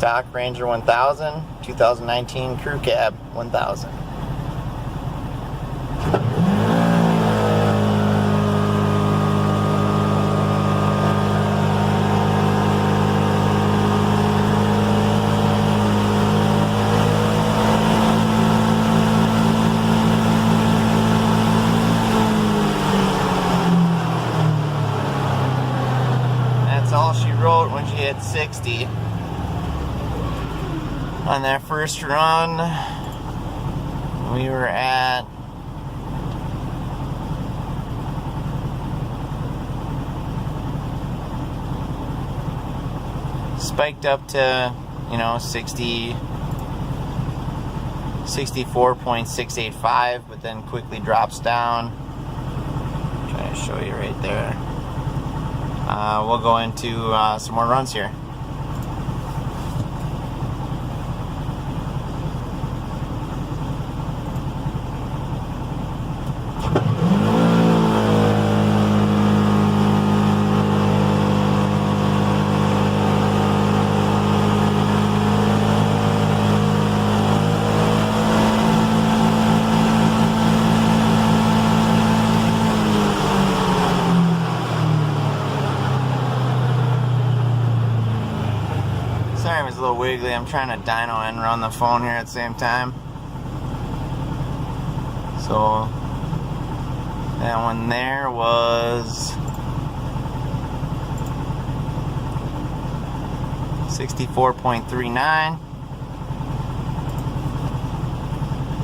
Stock Ranger 1000, 2019 Crew Cab 1000. That's all she wrote when she hit 60. On that first run, we were at spiked up to, 64.685, but then quickly drops down. I'm trying to show you right there. We'll go into some more runs here. Sorry, it was a little wiggly. I'm trying to dyno and run the phone here at the same time. So that one there was 64.39.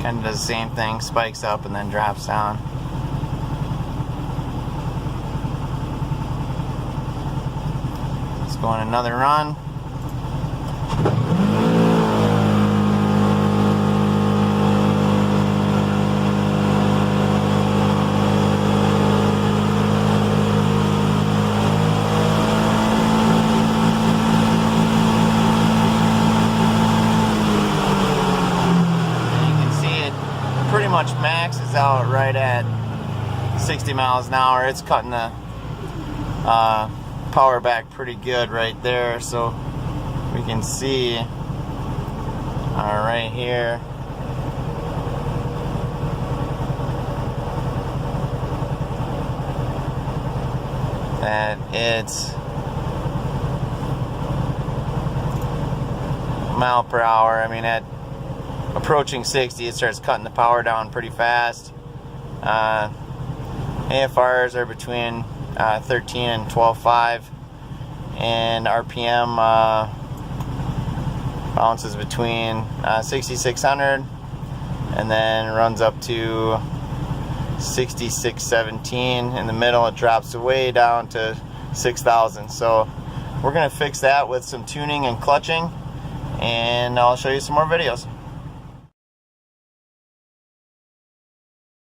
Kind of does the same thing, spikes up and then drops down. Let's go on another run. Pretty much maxes out right at 60 miles an hour. It's cutting the power back pretty good right there, so we can see right here that it's mile per hour. I mean, at approaching 60, it starts cutting the power down pretty fast. AFRs are between 13 and 12.5, and RPM bounces between 6,600 and then runs up to 6,617. In the middle, it drops way down to 6,000. So we're going to fix that with some tuning and clutching, and I'll show you some more videos.